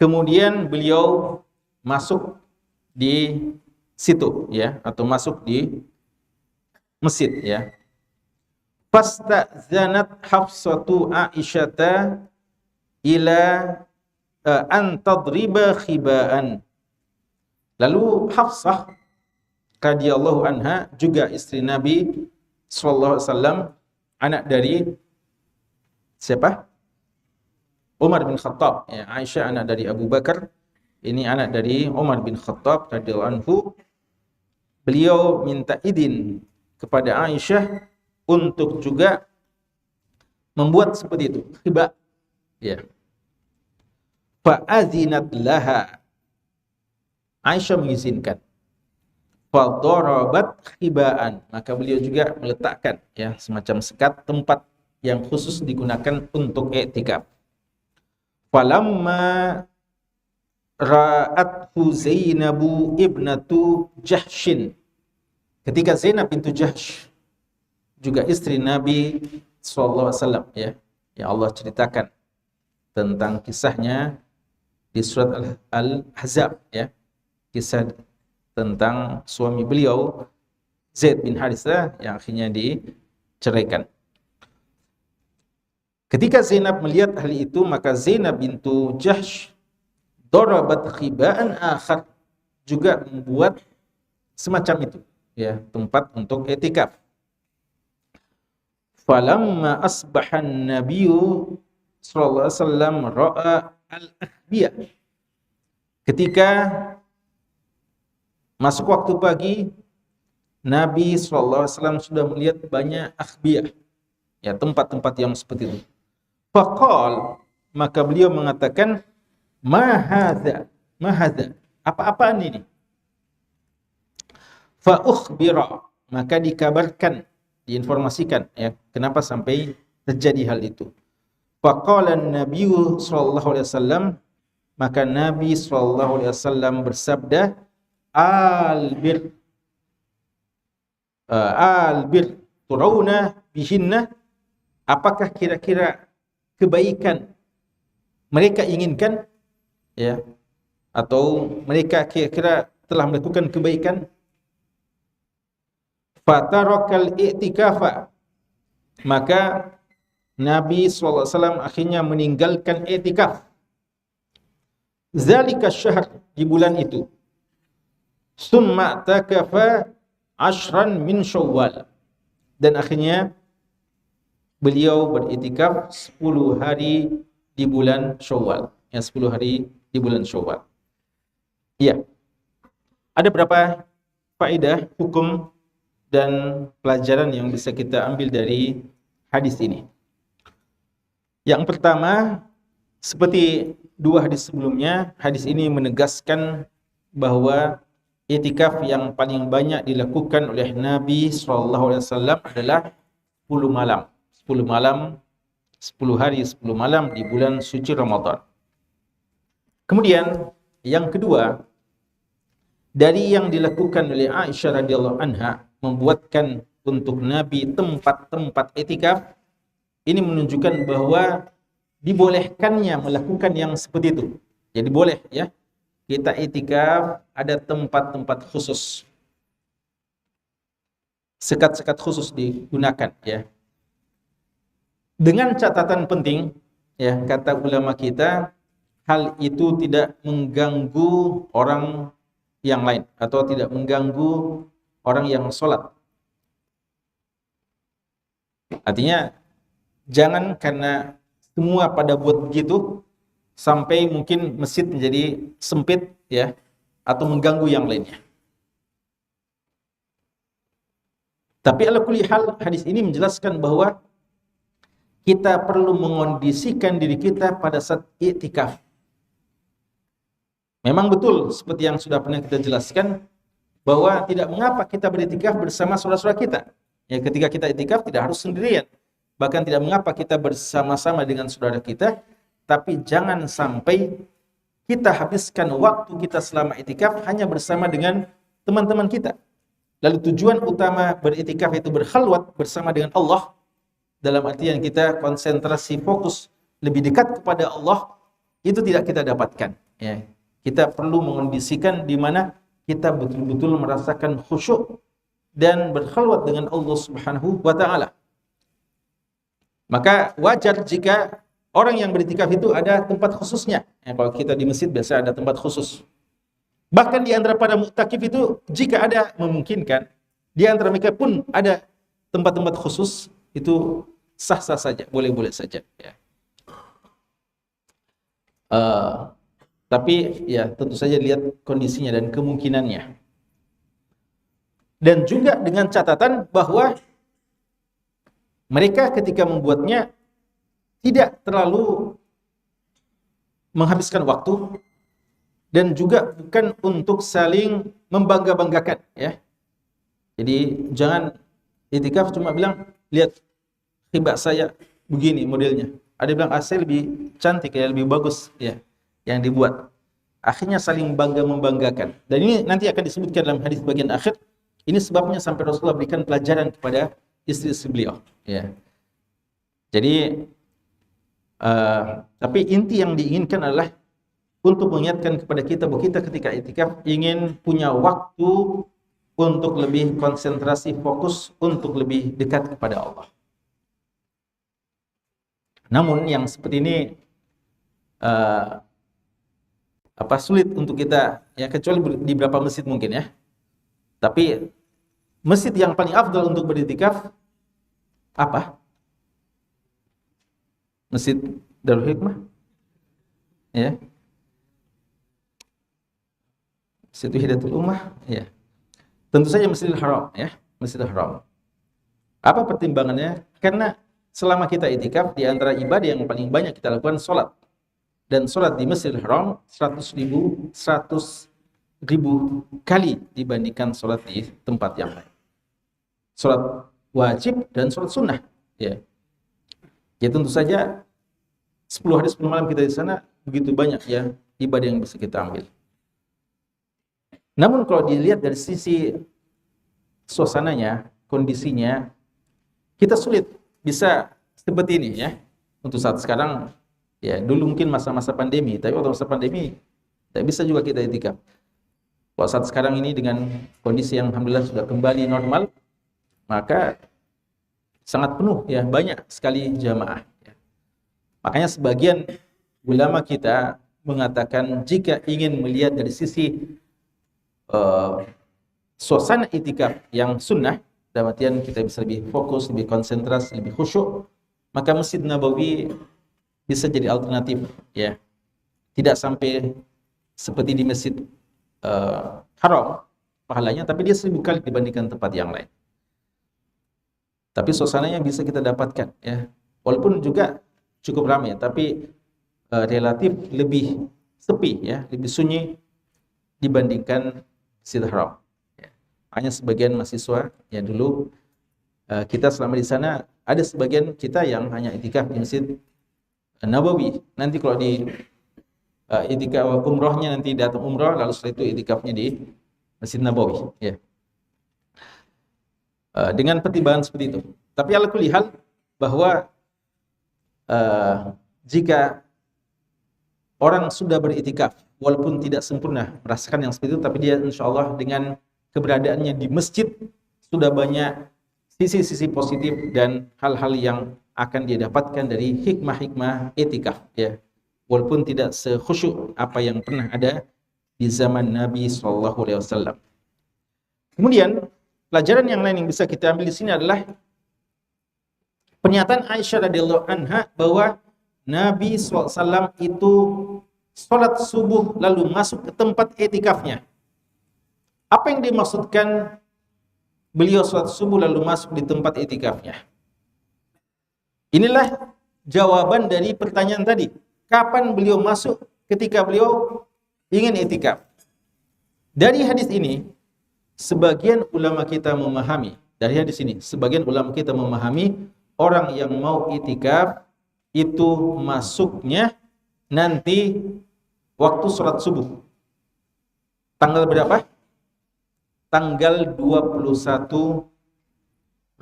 kemudian beliau masuk di situ, ya, atau masuk di masjid, ya. Fastazanat Hafsatu Aisyata ila an tadriba khibaan. Lalu Hafsah radhiyallahu anha, juga istri Nabi sallallahu alaihi wasallam, anak dari siapa? Umar bin Khattab, ya. Aisyah anak dari Abu Bakar, ini anak dari Umar bin Khattab radhiyallahu anhu. Beliau minta izin kepada Aisyah untuk juga membuat seperti itu, khiba, ya. Fa azinat laha, Aisyah mengizinkan. Fadarabat khibaan, maka beliau juga meletakkan ya semacam sekat tempat yang khusus digunakan untuk i'tikaf. Falamma ra'athu Zainabu ibnatu Jahshin, ketika Zainab bintu Jahsh, juga istri Nabi SAW ya, yang Allah ceritakan tentang kisahnya di surat Al-Ahzab ya, kisah tentang suami beliau Zaid bin Harithah yang akhirnya diceraikan. Ketika Zainab melihat hal itu, maka Zainab bintu Jahsh darabat khibaan akhar, juga membuat semacam itu ya, tempat untuk i'tikaf. Falamma asbahan nabiyyu sallallahu alaihi wasallam ra'a al-akhbiyah, ketika masuk waktu pagi, Nabi SAW sudah melihat banyak akhbiyah, ya tempat-tempat yang seperti itu. Faqal, maka beliau mengatakan, ma hadza, apa-apaan ini? Fa ukhbira, maka dikabarkan, diinformasikan ya, kenapa sampai terjadi hal itu. Faqala an-nabiy sallallahu alaihi wasallam, maka Nabi sallallahu alaihi wasallam bersabda, albir turawna bihinna, apakah kira-kira kebaikan mereka inginkan ya, atau mereka kira-kira telah melakukan kebaikan. Fatarakal i'tikafa, maka Nabi SAW akhirnya meninggalkan i'tikaf. Zalika syahr, di bulan itu. Summa takafa ashran min Syawal, dan akhirnya beliau beriktikaf 10 hari di bulan Syawal. Ya, 10 hari di bulan Syawal. Iya. Ada berapa faedah, hukum dan pelajaran yang bisa kita ambil dari hadis ini? Yang pertama, seperti 2 hadis sebelumnya, hadis ini menegaskan bahwa i'tikaf yang paling banyak dilakukan oleh Nabi SAW adalah 10 malam. 10 malam, 10 hari, 10 malam di bulan suci Ramadan. Kemudian, yang kedua, dari yang dilakukan oleh Aisyah radhiyallahu anha, membuatkan untuk Nabi tempat-tempat i'tikaf, ini menunjukkan bahwa dibolehkannya melakukan yang seperti itu. Jadi boleh ya, kita i'tikaf ada tempat-tempat khusus, sekat-sekat khusus digunakan ya. Dengan catatan penting ya, kata ulama kita, hal itu tidak mengganggu orang yang lain atau tidak mengganggu orang yang sholat. Artinya jangan karena semua pada buat begitu sampai mungkin masjid menjadi sempit ya, atau mengganggu yang lainnya. Tapi ala kulli hal, hadis ini menjelaskan bahwa kita perlu mengondisikan diri kita pada saat i'tikaf. Memang betul seperti yang sudah pernah kita jelaskan, bahwa tidak mengapa kita beriktikaf bersama saudara-saudara kita. Ya, ketika kita i'tikaf tidak harus sendirian. Bahkan tidak mengapa kita bersama-sama dengan saudara kita. Tapi jangan sampai kita habiskan waktu kita selama i'tikaf hanya bersama dengan teman-teman kita. Lalu tujuan utama beriktikaf itu berkhalwat bersama dengan Allah, dalam artian kita konsentrasi fokus lebih dekat kepada Allah, itu tidak kita dapatkan. Ya. Kita perlu mengondisikan di mana kita betul-betul merasakan khusyuk dan berkhalwat dengan Allah Subhanahu wa taala. Maka wajar jika orang yang beriktikaf itu ada tempat khususnya. Ya, kalau kita di masjid biasa ada tempat khusus. Bahkan di antara para muktakif itu, jika ada memungkinkan, di antara mereka pun ada tempat-tempat khusus, itu sah-sah saja, boleh-boleh saja. Ya. Tapi ya tentu saja lihat kondisinya dan kemungkinannya. Dan juga dengan catatan bahwa mereka ketika membuatnya tidak terlalu menghabiskan waktu, dan juga bukan untuk saling membangga-banggakan, ya. Jadi jangan itikaf cuma bilang, lihat hibah saya begini modelnya. Ada bilang saya lebih cantik ya, lebih bagus ya yang dibuat. Akhirnya saling bangga-membanggakan. Dan ini nanti akan disebutkan dalam hadis bagian akhir. Ini sebabnya sampai Rasulullah berikan pelajaran kepada istri-istri beliau, ya. Jadi tapi inti yang diinginkan adalah untuk mengingatkan kepada kita bahwa kita ketika itikaf ingin punya waktu untuk lebih konsentrasi, fokus, untuk lebih dekat kepada Allah. Namun yang seperti ini sulit untuk kita, ya, kecuali di beberapa masjid mungkin, ya. Tapi masjid yang paling afdal untuk beritikaf apa? Masjid Darul Hikmah, ya. Masjid Hidayatul Ummah, ya. Tentu saja Masjidil Haram, ya, Masjidil Haram. Apa pertimbangannya? Karena selama kita itikaf, di antara ibadah yang paling banyak kita lakukan sholat. Dan sholat di Masjidil Haram 100.000 kali dibandingkan sholat di tempat yang lain. Sholat wajib dan sholat sunnah, ya. Ya tentu saja 10 hari 10 malam kita di sana begitu banyak, ya, ibadah yang bisa kita ambil. Namun kalau dilihat dari sisi suasananya, kondisinya, kita sulit bisa seperti ini, ya. Untuk saat sekarang, ya, dulu mungkin masa-masa pandemi, tapi waktu masa pandemi tidak bisa juga kita itikaf. Kalau saat sekarang ini dengan kondisi yang alhamdulillah sudah kembali normal, maka sangat penuh, ya, banyak sekali jamaah, ya. Makanya sebagian ulama kita mengatakan jika ingin melihat dari sisi suasana itikaf yang sunnah, dalam artian kita bisa lebih fokus, lebih konsentrasi, lebih khusyuk, maka Masjid Nabawi bisa jadi alternatif, ya. Tidak sampai seperti di Masjid Haram pahalanya, tapi dia 1000 kali dibandingkan tempat yang lain. Tapi suasananya bisa kita dapatkan, ya. Walaupun juga cukup ramai, tapi relatif lebih sepi, ya, lebih sunyi dibandingkan Masjidil Haram. Ya. Hanya sebagian mahasiswa, ya, dulu kita selama di sana ada sebagian kita yang hanya itikaf di Masjid Nabawi. Nanti kalau di itikaf umrohnya, nanti datang umroh, lalu setelah itu itikafnya di Masjid Nabawi, ya. Dengan pertimbangan seperti itu. Tapi ala kulli hal bahwa jika orang sudah beritikaf walaupun tidak sempurna merasakan yang seperti itu, tapi dia insyaallah dengan keberadaannya di masjid sudah banyak sisi-sisi positif dan hal-hal yang akan dia dapatkan dari hikmah-hikmah itikaf, ya. Walaupun tidak sekhusyuk apa yang pernah ada di zaman Nabi SAW. Kemudian pelajaran yang lain yang bisa kita ambil di sini adalah pernyataan Aisyah radhiyallahu anha bahwa Nabi SAW itu sholat subuh lalu masuk ke tempat etikafnya. Apa yang dimaksudkan beliau sholat subuh lalu masuk di tempat etikafnya? Inilah jawaban dari pertanyaan tadi. Kapan beliau masuk ketika beliau ingin etikaf? Dari hadis ini, sebagian ulama kita memahami, orang yang mau itikaf itu masuknya nanti waktu sholat subuh. Tanggal berapa? Tanggal 21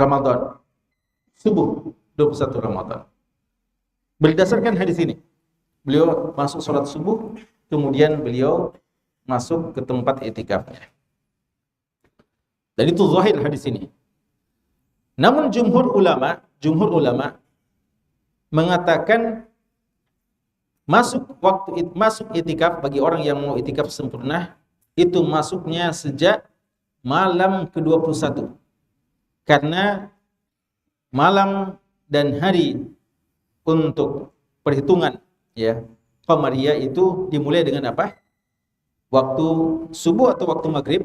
Ramadan. Subuh 21 Ramadan. Berdasarkan hadis ini, beliau masuk sholat subuh, kemudian beliau masuk ke tempat itikafnya. Dan itu zahir hadis ini. Namun jumhur ulama mengatakan masuk itikaf bagi orang yang mau itikaf sempurna itu masuknya sejak malam ke-21. Karena malam dan hari untuk perhitungan, ya, Qamariyah itu dimulai dengan apa? Waktu subuh atau waktu maghrib?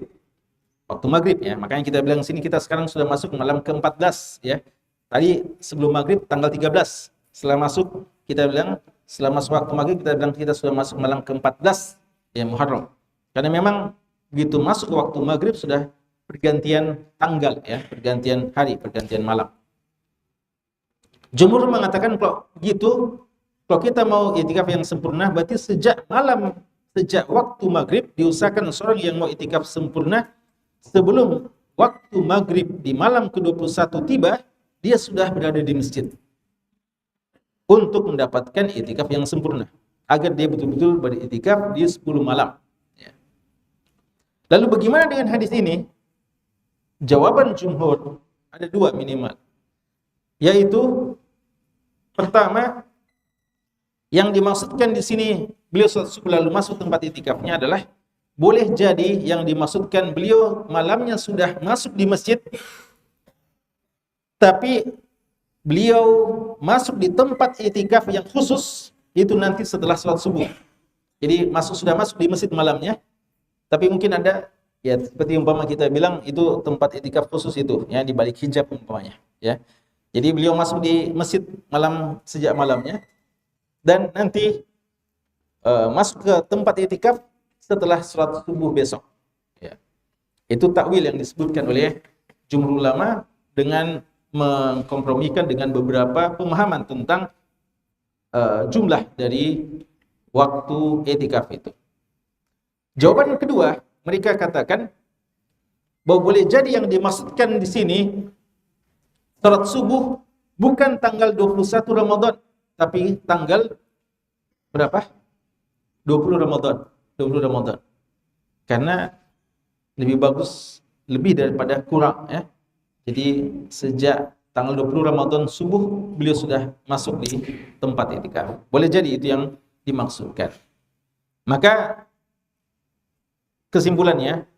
Waktu maghrib, ya. Makanya kita bilang sini kita sekarang sudah masuk malam ke-14, ya. Tadi sebelum maghrib tanggal 13. Setelah masuk waktu maghrib kita bilang kita sudah masuk malam ke-14 ya Muharram. Karena memang begitu masuk waktu maghrib sudah pergantian tanggal ya, pergantian hari, pergantian malam. Jumhur mengatakan kalau gitu, kalau kita mau itikaf yang sempurna, berarti sejak waktu maghrib diusahakan seorang yang mau itikaf sempurna sebelum waktu maghrib di malam ke-21 tiba, dia sudah berada di masjid untuk mendapatkan itikaf yang sempurna, agar dia betul-betul beritikaf di 10 malam. Ya. Lalu bagaimana dengan hadis ini? Jawaban jumhur ada dua minimal, yaitu pertama, yang dimaksudkan di sini beliau lalu masuk tempat itikafnya adalah boleh jadi yang dimaksudkan beliau malamnya sudah masuk di masjid, tapi beliau masuk di tempat itikaf yang khusus itu nanti setelah sholat subuh. Jadi sudah masuk di masjid malamnya, tapi mungkin ada ya seperti umpama kita bilang itu tempat itikaf khusus itu ya di balik hijab umpamanya ya. Jadi beliau masuk di masjid sejak malamnya dan nanti masuk ke tempat itikaf setelah sholat subuh besok. Ya. Itu takwil yang disebutkan oleh jumhur ulama dengan mengkompromikan dengan beberapa pemahaman tentang jumlah dari waktu itikaf itu. Jawaban kedua, mereka katakan bahwa boleh jadi yang dimaksudkan di sini salat subuh bukan tanggal 21 Ramadan, tapi tanggal berapa? 20 Ramadan. 20 Ramadan. Karena lebih bagus lebih daripada kurang ya. Jadi sejak tanggal 20 Ramadan subuh beliau sudah masuk di tempat itikaf. Boleh jadi itu yang dimaksudkan. Maka kesimpulannya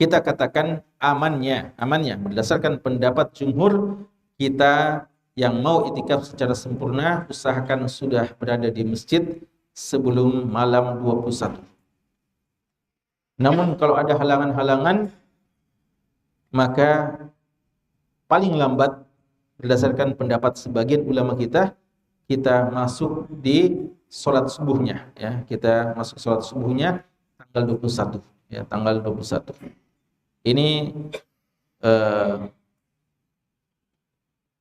kita katakan amannya berdasarkan pendapat jumhur, kita yang mau itikaf secara sempurna usahakan sudah berada di masjid sebelum malam 21. Namun kalau ada halangan-halangan, maka paling lambat berdasarkan pendapat sebagian ulama kita masuk di sholat subuhnya ya. Kita masuk sholat subuhnya tanggal 21 ya, tanggal 21. Ini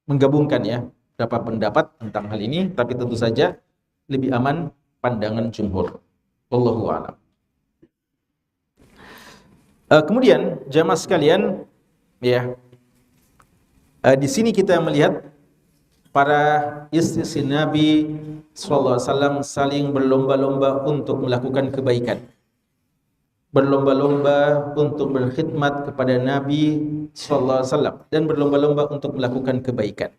menggabungkan ya beberapa pendapat tentang hal ini, tapi tentu saja lebih aman pandangan jumhur. Wallahu a'lam. Kemudian jamaah sekalian ya, di sini kita melihat para istri Nabi sallallahu alaihi wasallam saling berlomba-lomba untuk melakukan kebaikan. Berlomba-lomba untuk berkhidmat kepada Nabi sallallahu alaihi wasallam dan berlomba-lomba untuk melakukan kebaikan.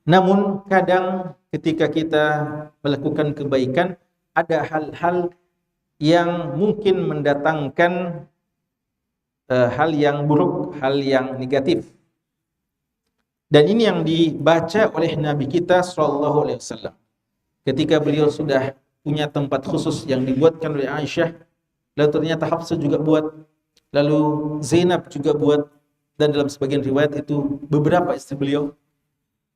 Namun kadang ketika kita melakukan kebaikan ada hal-hal yang mungkin mendatangkan hal yang buruk, hal yang negatif. Dan ini yang dibaca oleh Nabi kita sallallahu alaihi wasallam. Ketika beliau sudah punya tempat khusus yang dibuatkan oleh Aisyah, lalu ternyata Hafsah juga buat, lalu Zainab juga buat, dan dalam sebagian riwayat itu beberapa istri beliau.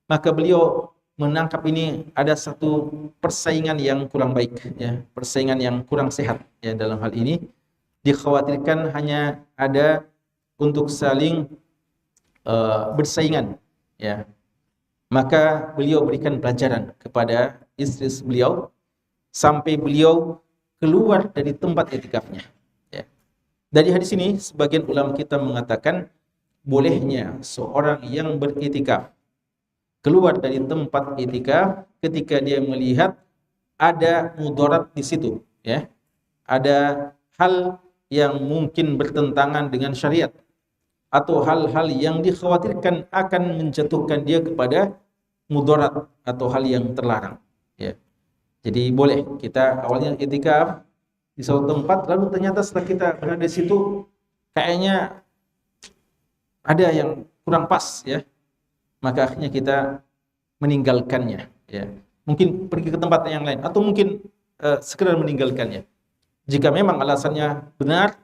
Maka beliau menangkap ini ada satu persaingan yang kurang baik, ya, persaingan yang kurang sehat. Ya, dalam hal ini dikhawatirkan hanya ada untuk saling bersaingan. Ya, maka beliau berikan pelajaran kepada istri beliau sampai beliau keluar dari tempat itikafnya. Ya. Dari hadis ini sebagian ulama kita mengatakan bolehnya seorang yang beritikaf keluar dari tempat itikaf ketika dia melihat ada mudarat di situ, ya. Ada hal yang mungkin bertentangan dengan syariat atau hal-hal yang dikhawatirkan akan menjatuhkan dia kepada mudarat atau hal yang terlarang, ya. Jadi boleh kita awalnya itikaf di suatu tempat, lalu ternyata setelah kita berada di situ kayaknya ada yang kurang pas, ya. Maka akhirnya kita meninggalkannya, ya. Mungkin pergi ke tempat yang lain atau mungkin sekedar meninggalkannya. Jika memang alasannya benar,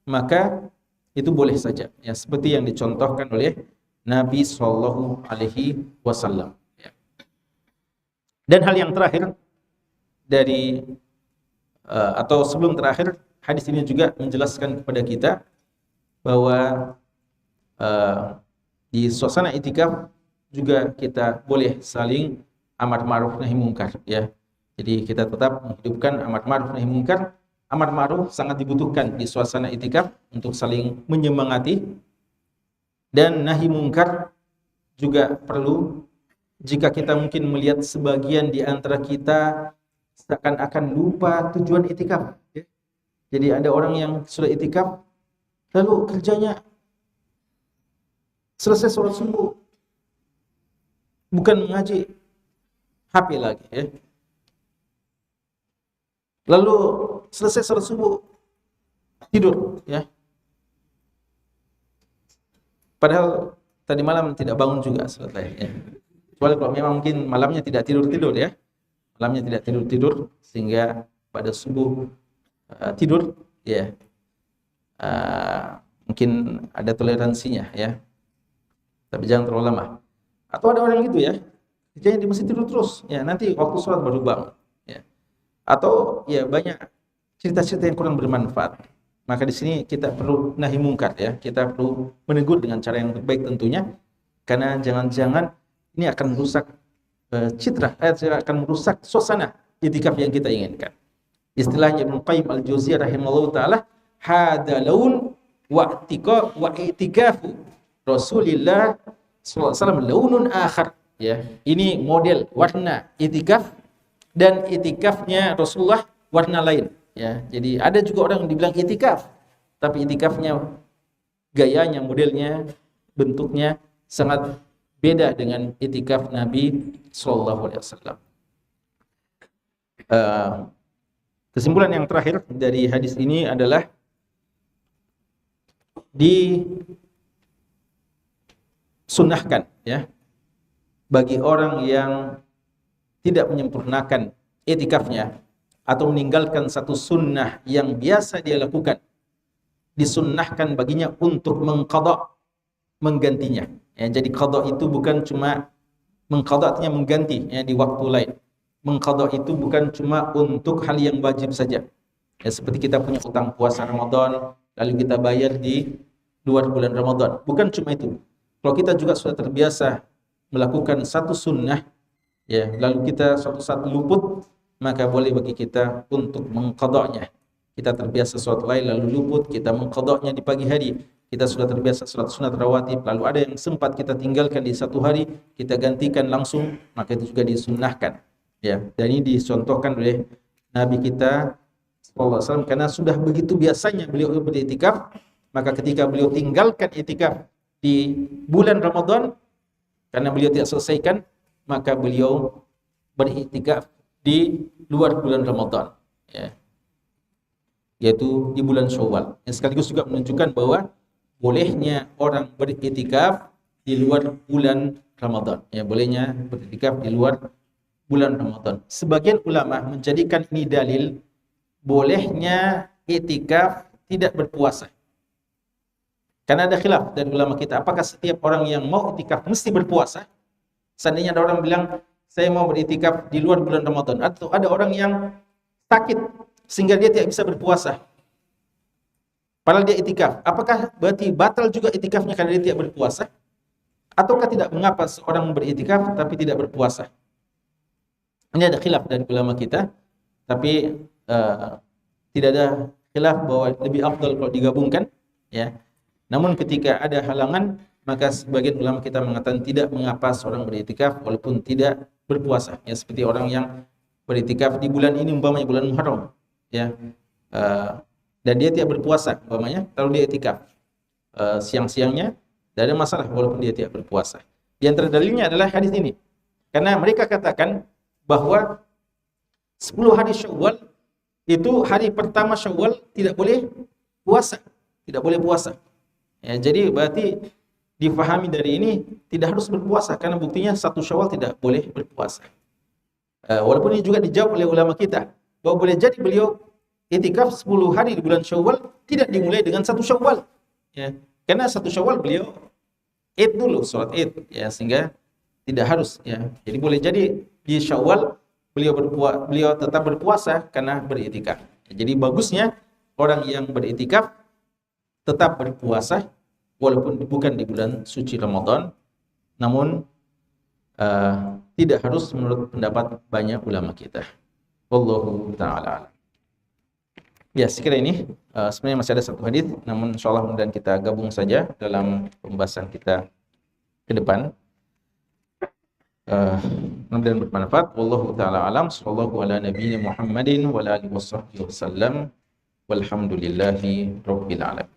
maka itu boleh saja, ya, seperti yang dicontohkan oleh Nabi Shallallahu Alaihi Wasallam. Ya. Dan hal yang terakhir dari atau sebelum terakhir, hadis ini juga menjelaskan kepada kita bahwa di suasana itikaf juga kita boleh saling amar ma'ruf nahi mungkar, ya. Jadi kita tetap menghidupkan amar ma'ruf nahi mungkar. Amar ma'ruf sangat dibutuhkan di suasana itikaf untuk saling menyemangati, dan nahi mungkar juga perlu jika kita mungkin melihat sebagian di antara kita seakan-akan lupa tujuan itikaf, ya. Jadi ada orang yang sudah itikaf lalu kerjanya selesai sholat subuh bukan mengaji, HP lagi, ya. Lalu selesai sholat subuh tidur, ya. Padahal tadi malam tidak bangun juga selesai, ya. Kecuali kalau memang mungkin malamnya tidak tidur-tidur, ya. Malamnya tidak tidur-tidur sehingga pada subuh tidur, ya. Mungkin ada toleransinya, ya. Tapi jangan terlalu lama. Atau ada orang gitu, ya, kerjanya di masjid tidur terus, ya, nanti waktu sholat baru bangun, ya. Atau ya banyak cerita-cerita yang kurang bermanfaat. Maka di sini kita perlu nahi mungkar, ya. Kita perlu menegur dengan cara yang terbaik tentunya, karena jangan-jangan ini akan merusak citra, akan merusak suasana itikaf yang kita inginkan. Istilahnya Ibnu Qayyim al-Jauziyah rahimahullah taala, hada laun wa i'tikafu Rasulillah sallallahu alaihi wasallam launun akhar, ya. Ini model warna itikaf, dan itikafnya Rasulullah warna lain, ya. Jadi ada juga orang yang dibilang itikaf, tapi itikafnya gayanya, modelnya, bentuknya sangat beda dengan itikaf Nabi sallallahu alaihi wasallam. Kesimpulan yang terakhir dari hadis ini adalah disunnahkan, ya, bagi orang yang tidak menyempurnakan itikafnya atau meninggalkan satu sunnah yang biasa dia lakukan, disunnahkan baginya untuk mengqadha, menggantinya, ya. Jadi qadha itu bukan cuma mengqadha, artinya mengganti, ya, di waktu lain. Mengqadha itu bukan cuma untuk hal yang wajib saja, ya, seperti kita punya utang puasa Ramadan lalu kita bayar di luar bulan Ramadan, bukan cuma itu. Kalau kita juga sudah terbiasa melakukan satu sunnah, ya, lalu kita suatu saat luput, maka boleh bagi kita untuk mengqadhanya. Kita terbiasa sholat lain lalu luput, kita mengqadhanya di pagi hari. Kita sudah terbiasa sholat sunat rawatib, lalu ada yang sempat kita tinggalkan di satu hari, kita gantikan langsung, maka itu juga disunnahkan, ya. Dan ini dicontohkan oleh Nabi kita sallallahu alaihi wasallam, karena sudah begitu biasanya beliau beriktikaf, maka ketika beliau tinggalkan iktikaf di bulan Ramadan karena beliau tidak selesaikan, maka beliau beriktikaf di luar bulan Ramadan, ya, yaitu di bulan Syawal. Yang sekaligus juga menunjukkan bahwa bolehnya orang beriktikaf di luar bulan Ramadan, ya, bolehnya beriktikaf di luar bulan Ramadan. Sebagian ulama menjadikan ini dalil bolehnya iktikaf tidak berpuasa. Karena ada khilaf dari ulama kita, apakah setiap orang yang mau iktikaf mesti berpuasa? Seandainya ada orang bilang, saya mau beriktikaf di luar bulan Ramadan, atau ada orang yang sakit sehingga dia tidak bisa berpuasa, padahal dia iktikaf, apakah berarti batal juga iktikafnya karena dia tidak berpuasa? Ataukah tidak mengapa seorang beriktikaf tapi tidak berpuasa? Ini ada khilaf dari ulama kita, tapi tidak ada khilaf bahwa lebih afdal kalau digabungkan, ya. Namun ketika ada halangan, maka sebagian ulama kita mengatakan tidak mengapa seorang beriktikaf walaupun tidak berpuasa, ya, seperti orang yang beriktikaf di bulan ini umpamanya bulan Muharram, ya, dan dia tidak berpuasa umpamanya, lalu dia iktikaf siang-siangnya, tidak ada masalah walaupun dia tidak berpuasa. Di antara dalilnya adalah hadis ini, karena mereka katakan bahwa 10 hari Syawal itu hari pertama Syawal tidak boleh puasa, tidak boleh puasa. Ya, jadi berarti difahami dari ini tidak harus berpuasa, karena buktinya 1 Syawal tidak boleh berpuasa. Walaupun ini juga dijawab oleh ulama kita bahwa boleh jadi beliau iktikaf 10 hari di bulan Syawal tidak dimulai dengan 1 Syawal, ya, karena 1 Syawal beliau Id dulu, sholat Id, ya, sehingga tidak harus, ya. Jadi boleh jadi di Syawal beliau tetap berpuasa karena beriktikaf. Jadi bagusnya orang yang beriktikaf tetap berpuasa walaupun bukan di bulan suci Ramadan, namun tidak harus menurut pendapat banyak ulama kita. Wallahu ta'ala. Ya, sekira ini sebenarnya masih ada satu hadis, namun insyaallah kemudian kita gabung saja dalam pembahasan kita ke depan. Mudah-mudahan bermanfaat. Wallahu ta'ala alam. Sallallahu ala nabiyina Muhammadin wa ala alihi wasallam. Walhamdulillahi rabbil alamin.